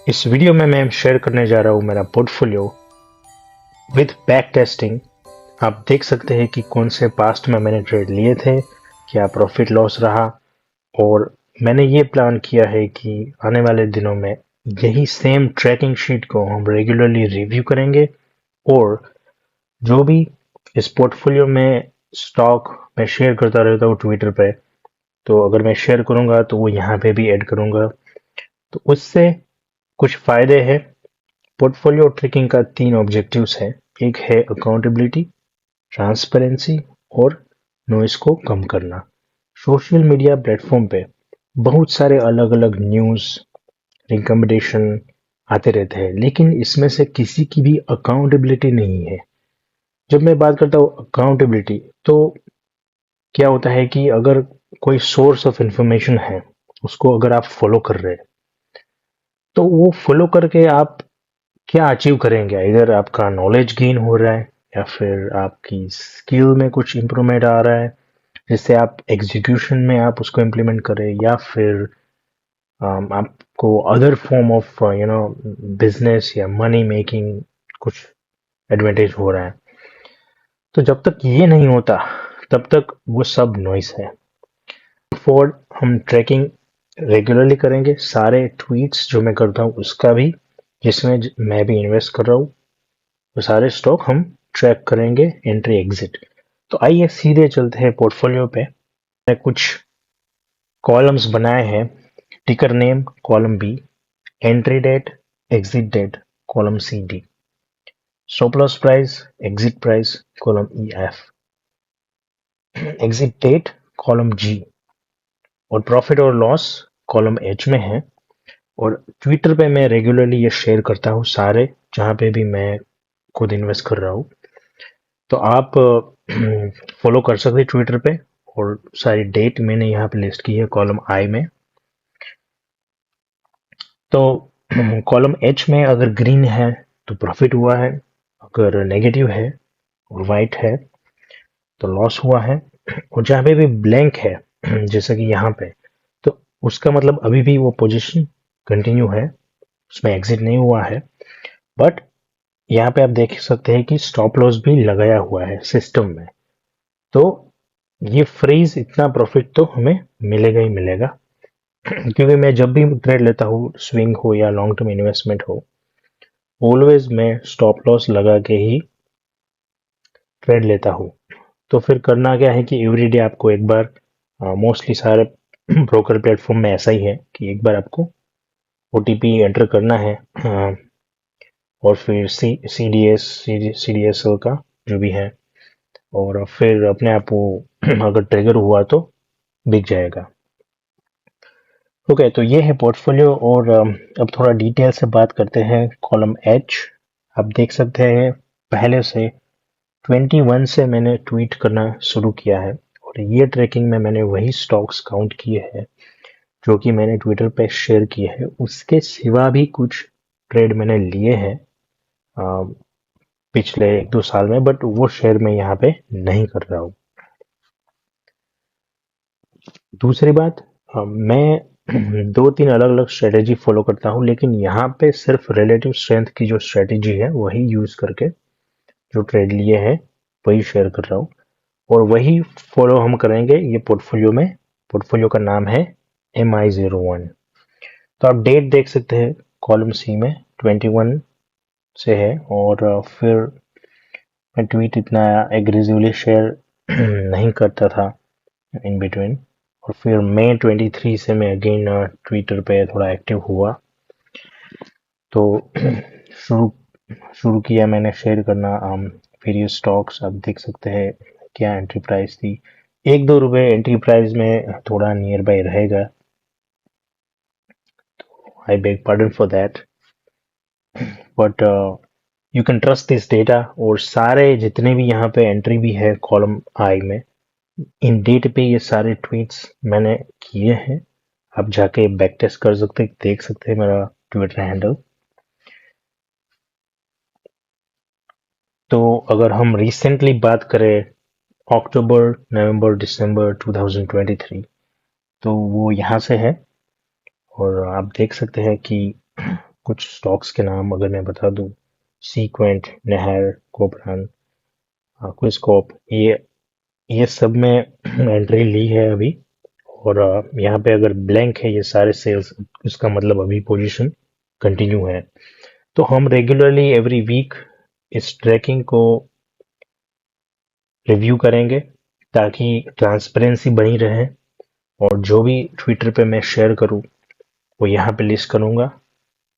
इस वीडियो में मैं शेयर करने जा रहा हूँ मेरा पोर्टफोलियो विद बैक टेस्टिंग। आप देख सकते हैं कि कौन से पास्ट में मैंने ट्रेड लिए थे, क्या प्रॉफिट लॉस रहा, और मैंने ये प्लान किया है कि आने वाले दिनों में यही सेम ट्रैकिंग शीट को हम रेगुलरली रिव्यू करेंगे। और जो भी इस पोर्टफोलियो में स्टॉक मैं शेयर करता रहता हूँ ट्विटर पे, तो अगर मैं शेयर करूँगा तो वो यहाँ पे भी ऐड करूँगा। तो उससे कुछ फ़ायदे हैं। पोर्टफोलियो ट्रैकिंग का 3 ऑब्जेक्टिव्स हैं। एक है अकाउंटेबिलिटी, ट्रांसपेरेंसी और नॉइस को कम करना। सोशल मीडिया प्लेटफॉर्म पे बहुत सारे अलग-अलग न्यूज़, रिकमेंडेशन आते रहते हैं, लेकिन इसमें से किसी की भी अकाउंटेबिलिटी नहीं है। जब मैं बात करता हूँ अकाउंटेबिलिटी, तो क्या होता है कि अगर कोई सोर्स ऑफ इंफॉर्मेशन है, उसको अगर आप फॉलो कर रहे हैं, तो वो फॉलो करके आप क्या अचीव करेंगे? इधर आपका नॉलेज गेन हो रहा है या फिर आपकी स्किल में कुछ इम्प्रूवमेंट आ रहा है, जिससे आप एग्जीक्यूशन में आप उसको इम्प्लीमेंट करें, या फिर आपको अदर फॉर्म ऑफ बिजनेस या मनी मेकिंग कुछ एडवांटेज हो रहा है। तो जब तक ये नहीं होता तब तक वो सब नॉइस है। फॉर हम ट्रैकिंग रेगुलरली करेंगे, सारे ट्वीट्स जो मैं करता हूँ उसका भी, जिसमें मैं भी इन्वेस्ट कर रहा हूँ, तो सारे स्टॉक हम ट्रैक करेंगे, एंट्री एग्जिट। तो आइए सीधे चलते हैं पोर्टफोलियो पे। मैं कुछ कॉलम्स बनाए हैं। Ticker name column B, entry date, exit date column C D, stop loss price, exit price column E F, exit date column G, और प्रॉफिट और लॉस कॉलम एच में है। और ट्विटर पे मैं रेगुलरली ये शेयर करता हूँ सारे, जहाँ पे भी मैं खुद इन्वेस्ट कर रहा हूँ। तो आप फॉलो कर सकते हैं ट्विटर पे, और सारी डेट मैंने यहाँ पे लिस्ट की है कॉलम आई में। तो कॉलम एच में अगर ग्रीन है तो प्रॉफिट हुआ है, अगर नेगेटिव है और वाइट है तो लॉस हुआ है। और जहाँ पे भी ब्लैंक है जैसे कि यहाँ पे, तो उसका मतलब अभी भी वो पोजीशन कंटिन्यू है, उसमें एग्जिट नहीं हुआ है। बट यहाँ पे आप देख सकते हैं कि स्टॉप लॉस भी लगाया हुआ है सिस्टम में। तो ये फ्रीज इतना प्रॉफिट तो हमें मिलेगा ही मिलेगा। क्योंकि मैं जब भी ट्रेड लेता हूँ, स्विंग हो या लॉन्ग टर्म इन्वेस्टमेंट हो, ऑलवेज मैं स्टॉप लॉस लगा के ही ट्रेड लेता हूँ। तो फिर करना क्या है कि एवरीडे आपको एक बार, मोस्टली सारे ब्रोकर प्लेटफॉर्म में ऐसा ही है कि एक बार आपको ओटीपी एंटर करना है, और फिर सी डी एस का जो भी है, और फिर अपने आप वो अगर ट्रिगर हुआ तो बिक जाएगा। ओके, तो ये है पोर्टफोलियो। और अब थोड़ा डिटेल से बात करते हैं। कॉलम एच आप देख सकते हैं, पहले से 21 से मैंने ट्वीट करना शुरू किया है, और ये ट्रैकिंग में मैंने वही स्टॉक्स काउंट किए हैं जो कि मैंने ट्विटर पे शेयर किए हैं। उसके सिवा भी कुछ ट्रेड मैंने लिए हैं पिछले 1-2 साल में, बट वो शेयर मैं यहाँ पे नहीं कर रहा हूँ। दूसरी बात, मैं 2-3 अलग-अलग स्ट्रेटेजी फॉलो करता हूँ, लेकिन यहाँ पे सिर्फ रिलेटिव स्ट्रेंथ की जो स्ट्रेटेजी है वही यूज करके जो ट्रेड लिए हैं वही शेयर कर रहा हूँ, और वही फॉलो हम करेंगे ये पोर्टफोलियो में। पोर्टफोलियो का नाम है MI01। तो आप डेट देख सकते हैं, कॉलम सी में 21 से है। और फिर मैं ट्वीट इतना एग्रेसिवली शेयर नहीं करता था इन बिटवीन, और फिर मई 23 से मैं अगेन ट्विटर पे थोड़ा एक्टिव हुआ। तो शुरू शुरू किया मैंने शेयर करना वेरियस स्टॉक्स। आप देख सकते हैं क्या एंट्री प्राइस थी, 1-2 रुपए एंट्री प्राइस में थोड़ा नियर बाय रहेगा, I beg pardon for that, but you can trust this data. और सारे जितने भी यहाँ पे एंट्री भी है कॉलम आई में, इन डेट पे ये सारे ट्वीट्स मैंने किए हैं। आप जाके बैक टेस्ट कर सकते, देख सकते हैं मेरा ट्विटर हैंडल। तो अगर हम रिसेंटली बात करें, अक्टूबर, नवंबर, दिसंबर 2023, तो वो यहाँ से है। और आप देख सकते हैं कि कुछ स्टॉक्स के नाम अगर मैं बता दूं, सीक्वेंट, नेहर, कोपरान, क्विस्कोप, ये सब में एंट्री ली है अभी। और यहाँ पे अगर ब्लैंक है ये सारे सेल्स, इसका मतलब अभी पोजीशन कंटिन्यू है। तो हम रेगुलरली एवरी वीक इस ट्रैकिंग को रिव्यू करेंगे ताकि ट्रांसपेरेंसी बनी रहे, और जो भी ट्विटर पे मैं शेयर करूँ वो यहाँ पे लिस्ट करूँगा,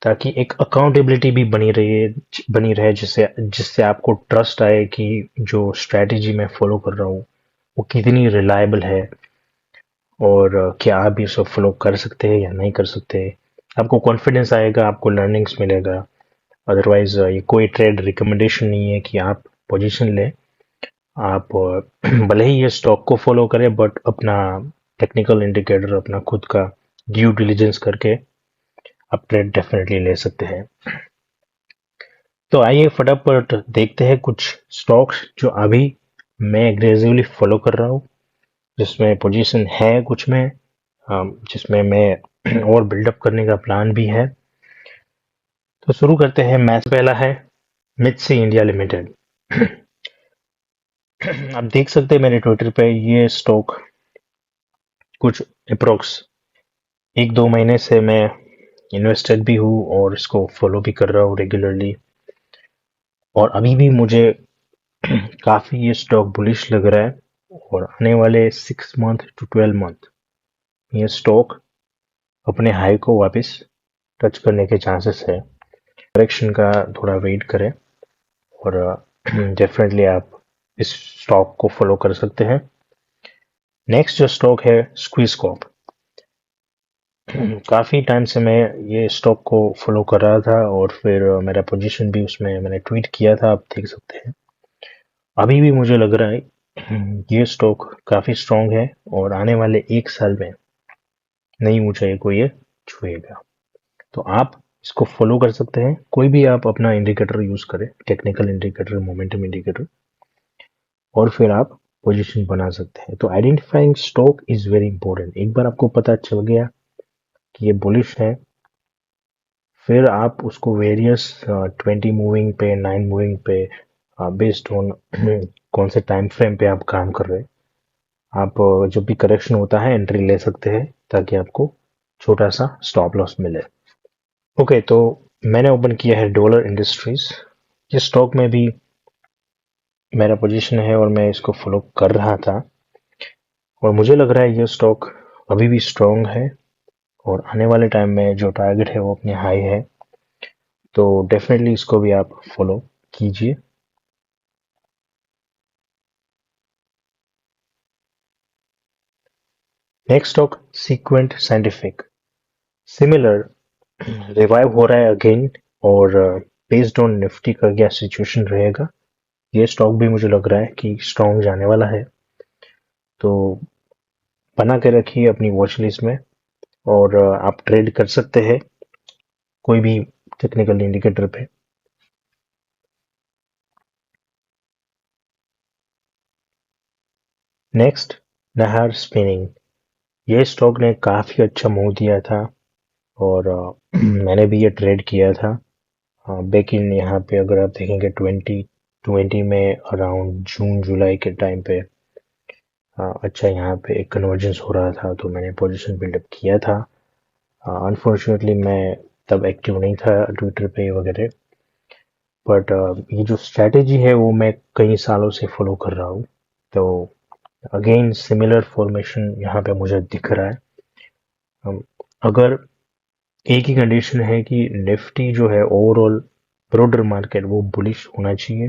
ताकि एक अकाउंटेबिलिटी भी बनी रहे जिससे जिससे आपको ट्रस्ट आए कि जो स्ट्रैटेजी मैं फॉलो कर रहा हूँ वो कितनी रिलायबल है, और क्या आप इसे फॉलो कर सकते हैं या नहीं कर सकते। आपको कॉन्फिडेंस आएगा, आपको लर्निंग्स मिलेगा। अदरवाइज ये कोई ट्रेड रिकमेंडेशन नहीं है कि आप पोजीशन लें। आप भले ही ये स्टॉक को फॉलो करें, बट अपना टेक्निकल इंडिकेटर, अपना खुद का ड्यू डिलिजेंस करके आप ट्रेड डेफिनेटली ले सकते हैं। तो आइए फटाफट देखते हैं कुछ स्टॉक्स जो अभी मैं एग्रेसिवली फॉलो कर रहा हूँ, जिसमें पोजीशन है कुछ में, जिसमें मैं और बिल्डअप करने का प्लान भी है। तो शुरू करते हैं। मैच पहला है मित्सी इंडिया लिमिटेड। आप देख सकते हैं मेरे ट्विटर पे ये स्टॉक कुछ अप्रोक्स 1-2 महीने से मैं इन्वेस्टेड भी हूँ और इसको फॉलो भी कर रहा हूँ रेगुलरली। और अभी भी मुझे काफ़ी ये स्टॉक बुलिश लग रहा है, और आने वाले 6 मंथ to 12 मंथ ये स्टॉक अपने हाई को वापस टच करने के चांसेस है। करेक्शन का थोड़ा वेट करें, और डेफिनेटली आप इस स्टॉक को फॉलो कर सकते हैं। नेक्स्ट जो स्टॉक है स्क्विज़कॉर्प। काफ़ी टाइम से मैं ये स्टॉक को फॉलो कर रहा था, और फिर मेरा पोजीशन भी उसमें मैंने ट्वीट किया था, आप देख सकते हैं। अभी भी मुझे लग रहा है ये स्टॉक काफ़ी स्ट्रांग है, और आने वाले 1 साल में नई ऊंचाई को ये छुएगा। तो आप इसको फॉलो कर सकते हैं। कोई भी आप अपना इंडिकेटर यूज करें, टेक्निकल इंडिकेटर, मोमेंटम इंडिकेटर, और फिर आप पोजीशन बना सकते हैं। तो identifying stock is very important. एक बार आपको पता चल गया कि ये बुलिश है, फिर आप उसको वेरियस 20 मूविंग पे, 9 मूविंग पे, बेस्ड ऑन कौन से टाइम फ्रेम पे आप काम कर रहे हैं, आप जब भी करेक्शन होता है एंट्री ले सकते हैं, ताकि आपको छोटा सा स्टॉप लॉस मिले। ओके, तो मैंने ओपन किया है डॉलर इंडस्ट्रीज। इस स्टॉक में भी मेरा पोजीशन है और मैं इसको फॉलो कर रहा था, और मुझे लग रहा है ये स्टॉक अभी भी स्ट्रांग है, और आने वाले टाइम में जो टारगेट है वो अपने हाई है। तो डेफिनेटली इसको भी आप फॉलो कीजिए। Next stock sequent scientific. Similar revive हो रहा है अगेन, और बेस्ड ऑन निफ्टी का क्या सिचुएशन रहेगा, ये स्टॉक भी मुझे लग रहा है कि स्ट्रांग जाने वाला है। तो बना के रखिए अपनी वॉच लिस्ट में, और आप ट्रेड कर सकते हैं कोई भी टेक्निकल इंडिकेटर पे। Next, Nahar spinning. ये स्टॉक ने काफ़ी अच्छा मूव दिया था, और मैंने भी ये ट्रेड किया था बैक इन, यहाँ पे अगर आप देखेंगे 2020 में अराउंड जून जुलाई के टाइम पे। अच्छा, यहाँ पे एक कन्वर्जेंस हो रहा था, तो मैंने पोजीशन बिल्डअप किया था। अनफॉर्चुनेटली मैं तब एक्टिव नहीं था ट्विटर पे वगैरह, बट ये जो स्ट्रैटेजी है वो मैं कई सालों से फॉलो कर रहा हूँ। तो अगेन सिमिलर फॉर्मेशन यहाँ पे मुझे दिख रहा है। अगर एक ही कंडीशन है कि निफ्टी जो है ओवरऑल ब्रोडर मार्केट वो बुलिश होना चाहिए।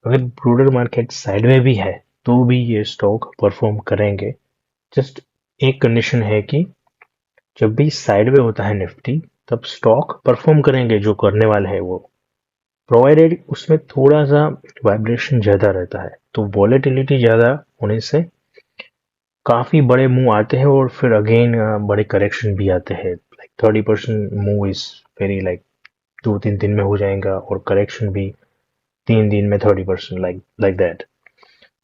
अगर ब्रोडर मार्केट साइड में भी है तो भी ये स्टॉक परफॉर्म करेंगे। जस्ट एक कंडीशन है कि जब भी साइड में होता है निफ्टी, तब स्टॉक परफॉर्म करेंगे जो करने वाले हैं वो, प्रोवाइडेड उसमें थोड़ा सा वाइब्रेशन ज्यादा रहता है। तो वॉलेटिलिटी ज्यादा होने से काफी बड़े मूव आते हैं, और फिर अगेन बड़े करेक्शन भी आते हैं। Like 30% move is very, like 2-3 दिन में हो जाएगा, और करेक्शन भी 3 दिन में 30%, लाइक लाइक दैट।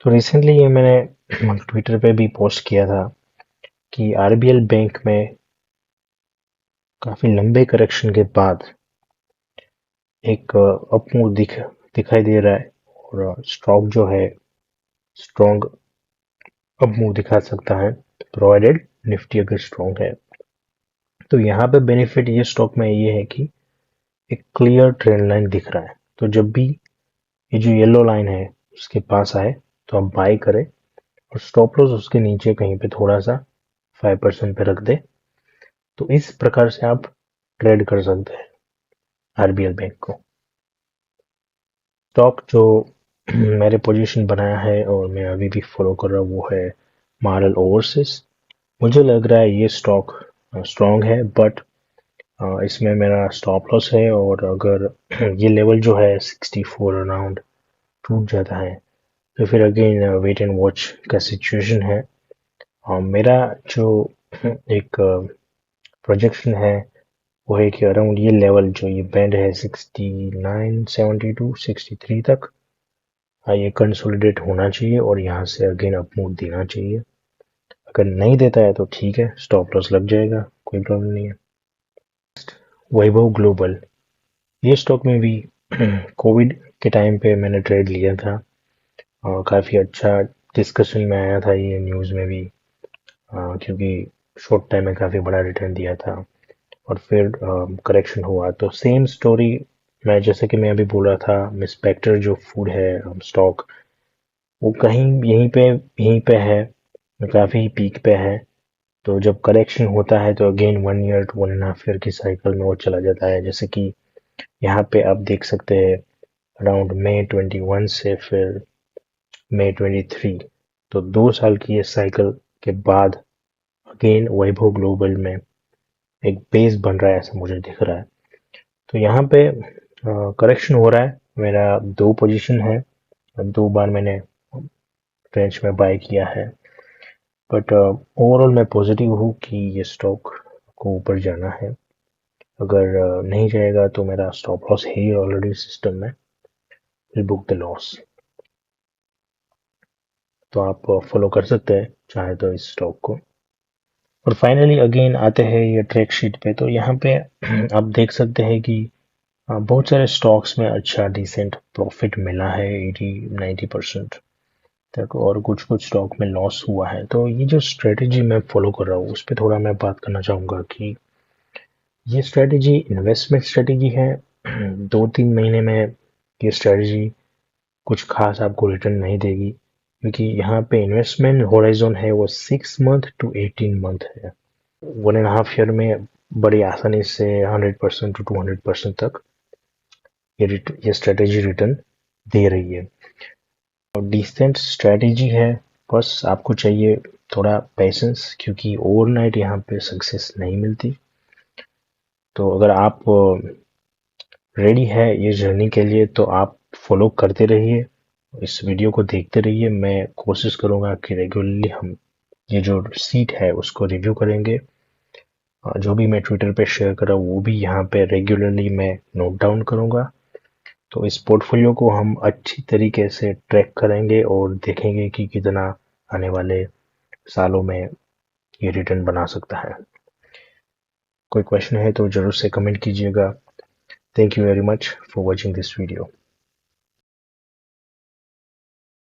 तो रिसेंटली ये मैंने ट्विटर पे भी पोस्ट किया था कि आरबीएल बैंक में काफी लंबे करेक्शन के बाद एक अपमूव दिखाई दे रहा है और स्टॉक जो है स्ट्रॉन्ग अपमूव दिखा सकता है, प्रोवाइडेड निफ्टी अगर स्ट्रॉन्ग है। तो यहाँ पे बेनिफिट ये स्टॉक में ये है कि एक क्लियर ट्रेंड लाइन दिख रहा है, तो जब भी ये जो येलो लाइन है उसके पास आए तो आप बाय करें और स्टॉप लॉस उसके नीचे कहीं पे थोड़ा सा 5% पे रख दे। तो इस प्रकार से आप ट्रेड कर सकते हैं आरबीएल बैंक को। स्टॉक जो मैंने पोजीशन बनाया है और मैं अभी भी फॉलो कर रहा हूँ वो है मारल ओवरसीज। मुझे लग रहा है ये स्टॉक स्ट्रॉन्ग है, बट इसमें मेरा स्टॉप लॉस है और अगर ये लेवल जो है 64 अराउंड टूट जाता है तो फिर अगेन वेट एंड वॉच का सिचुएशन है। मेरा जो एक प्रोजेक्शन है वो है कि अराउंड ये लेवल जो ये बैंड है 69 72 63 तक ये कंसोलिडेट होना चाहिए और यहाँ से अगेन अप मूव देना चाहिए। अगर नहीं देता है तो ठीक है, स्टॉप लॉस लग जाएगा, कोई प्रॉब्लम नहीं है। वैभव ग्लोबल, ये स्टॉक में भी कोविड के टाइम पे मैंने ट्रेड लिया था और काफ़ी अच्छा डिस्कशन में आया था ये न्यूज़ में भी, क्योंकि शॉर्ट टाइम में काफ़ी बड़ा रिटर्न दिया था और फिर करेक्शन हुआ। तो सेम स्टोरी मैं जैसे कि मैं अभी बोल रहा था, मिस्पेक्टर जो फूड है स्टॉक वो कहीं यहीं पे है, काफ़ी पीक पे है। तो जब करेक्शन होता है तो अगेन 1 ईयर टू 1.5 ईयर की साइकिल में वो चला जाता है, जैसे कि यहाँ पे आप देख सकते हैं अराउंड मई 21 से फिर मई 23, तो 2 साल की ये साइकिल के बाद अगेन वैभव ग्लोबल में एक बेस बन रहा है, ऐसा मुझे दिख रहा है। तो यहाँ पे करेक्शन हो रहा है, मेरा 2 पोजीशन है, 2 बार मैंने रेंज में बाय किया है, बट ओवरऑल मैं पॉजिटिव हूँ कि ये स्टॉक को ऊपर जाना है। अगर नहीं जाएगा तो मेरा स्टॉप लॉस है ही ऑलरेडी सिस्टम में, विल बुक द लॉस। तो आप फॉलो कर सकते हैं चाहे तो इस स्टॉक को। और फाइनली अगेन आते हैं ये ट्रैक शीट पे, तो यहाँ पे आप देख सकते हैं कि बहुत सारे स्टॉक्स में अच्छा डिसेंट प्रॉफिट मिला है, 80-90% तक, और कुछ कुछ स्टॉक में लॉस हुआ है। तो ये जो स्ट्रेटेजी मैं फॉलो कर रहा हूँ उस पर थोड़ा मैं बात करना चाहूँगा कि ये स्ट्रेटेजी इन्वेस्टमेंट स्ट्रेटेजी है। 2-3 महीने में ये स्ट्रेटेजी कुछ खास आपको रिटर्न नहीं देगी, क्योंकि यहाँ पे इन्वेस्टमेंट होराइजन है वो 6 मंथ टू 18 मंथ है। 1.5 ईयर में बड़ी आसानी से 100% टू 200% तक ये स्ट्रेटेजी रिटर्न दे रही है और डिसेंट स्ट्रेटेजी है। बस आपको चाहिए थोड़ा पेशेंस, क्योंकि ओवरनाइट यहाँ पे सक्सेस नहीं मिलती। तो अगर आप रेडी है ये जर्नी के लिए तो आप फॉलो करते रहिए, इस वीडियो को देखते रहिए। मैं कोशिश करूँगा कि रेगुलरली हम ये जो सीट है उसको रिव्यू करेंगे। जो भी मैं ट्विटर पे शेयर कर रहा हूँ वो भी यहाँ पे रेगुलरली मैं नोट डाउन करूँगा। तो इस पोर्टफोलियो को हम अच्छी तरीके से ट्रैक करेंगे और देखेंगे कि कितना आने वाले सालों में ये रिटर्न बना सकता है। कोई क्वेश्चन है तो ज़रूर से कमेंट कीजिएगा। Thank you very much for watching this video.